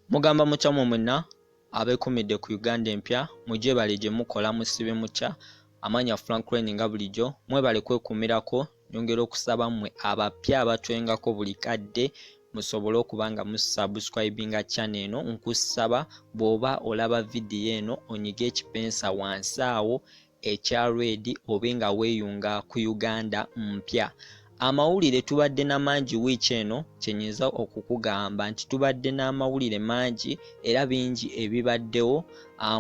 Mugamba mutya mwenna abeekumidde ku Uganda empya mujje bali gye mukola musibe mutya amanya Franklin nga bulijjo mwebale kwekuumirako nyongera okusaba mmwe abapya abatwengako buli kadde musobole okuba nga musubscribinga channel eno nkusaba bw'oba olaba vidiyo eno onyiga ekipensa wansi awo ekya red obe nga weeyunga ku Uganda mpya. Amawulire tubadde na mangi wiiki eno kyenyinza okukugamba nti tubadde n'amawulire mangi era bingi ebibaddewo.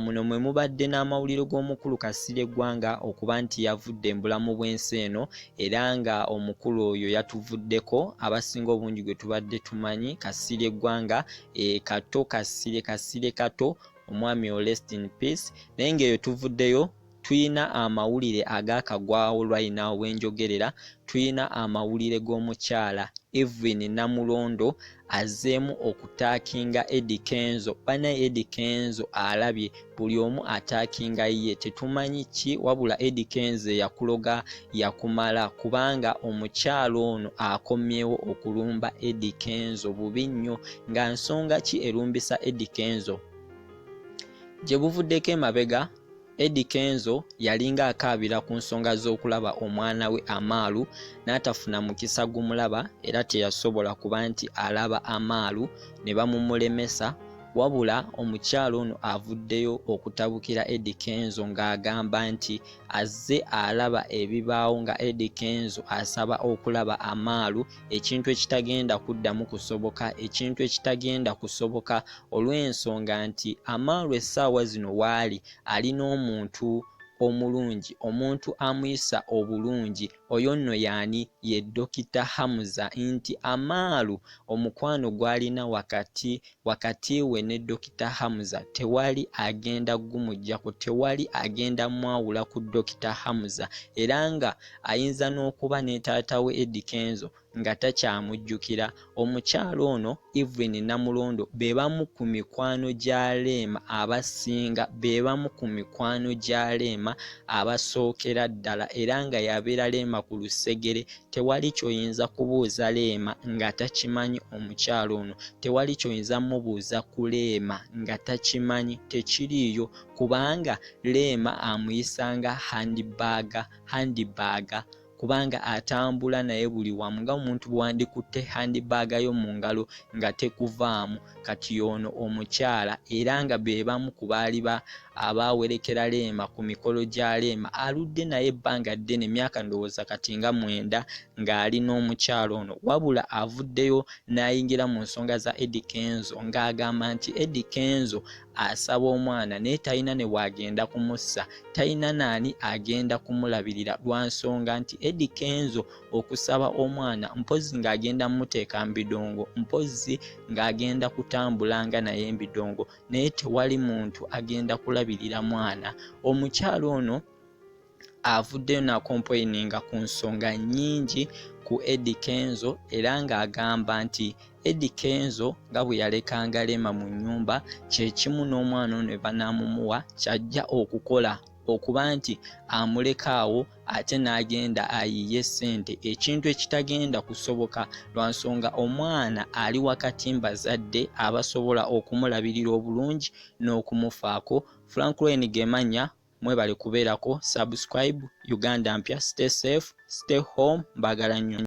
Muno mwe mubadde n'amawulire g'omukulu Kasirye Gwanga okuba nti yavudde mbulamu bw'ensi eno era nga omukulu oyo yatuvuddeko abasinga obungi gwe tubadde tumanyi Kasirye Gwanga Kato Kasirye Kato omwami o rest in peace. Naye ng'eyo tuvuddeyo tuyina amawulire agakagwawo right now wenjogerera. Tuyina amawulire g'omukyala Evelyn Namulondo azeemu okutaakinga Eddie Kenzo. Bana Eddie Kenzo alabye buli omu ataakinga ye, tetumanyi ki wabula Eddie Kenzo yakuloga yakumala kubanga omukyala ono akomyewo okulumba Eddie Kenzo bubi nnyo. Nga nsonga ki erumbisa Eddie Kenzo? Gye buvuddeko emabega Eddie Kenzo yalinga akaabira ku nsonga z'okulaba omwana we Amaalu n'atafuna mukisa gumulaba era teyasobola kuba nti alaba Amaalu ne bamumulemesa, wabula omukyala ono avuddeyo okutabukira Eddie Kenzo ng'agamba nti azze alaba ebibaawo nga Eddie Kenzo asaba okulaba Amaalu, ekintu ekitagenda kuddamu kusoboka, ekintu ekitagenda kusoboka olw'ensonga nti Amaalu essaawa zino waali alina omuntu omulungi, omuntu amuyisa obulungi. Oyo nno yaani ye Dokita Hamza, nti Amaalu omukwano gwalina wakati we ne Dokita Hamza tewali agenda gumujjako, tewali agenda mwawula ku Dokita Hamza, era nga ayinza n'okuba ne taata we Eddie Kenzo nga takyamujjukira. Omukyalo ono Evelyn Namulondo be bamu ku mikwano gya Leema abasinga, be bamu ku mikwano gya Leema abasookera ddala, era nga yabeera Leema ku lusegere. Tewali kyoyinza kubuuza Leema nga takimanyi omukyalo ono, tewali kyoyinza mubuuza ku Leema nga takimanyi, tekiriiyo kubanga Leema amuyisanga handibaaga kubanga atambula naye buli wamu nga omuntu bwandikutte handibaaga yo mu ngalo nga tekuvaamu. Kati ono omukyala era nga be bamu ku baali abawerekera Leema ku mikolo gya Leema aludde naye ebbanga ddene, emyaka ndowooza kati nga 9 ng'ali n'omukyalo ono, wabula avuddeyo n'ayingira mu nsonga za Eddie Kenzo ng'agamba nti Eddie Kenzo asaba omwana naye talina ne bw'agenda kumussa, talina naani agenda kumulabirira lwa nsonga nti Eddie Kenzo okusaba omwana mpozi ng'agenda muteeka mu bidongo, mpozi ng'agenda kutambulanga naye embidongo, naye tewali muntu agenda kulabirira mwana. Omukyalo ono avuddeyo n'akompoyininga ku nsonga nnyingi ku Eddie Kenzo era ng'agamba nti Eddie Kenzo nga bwe yalekanga Leema mu nnyumba kye kimu n'omwana ono banamumuwa kyajja okukola okuba nti amulekaawo ate n'agenda ayiye ssente, ekintu ekitagenda kusoboka lwa nsonga omwana ali wakati mbazadde abasobola okumulabirira obulungi n'okumufaako. Franklin Gemanya mwebale kubeerako, subscribe. Uganda mpya, stay safe, stay home, mbagala nnyo.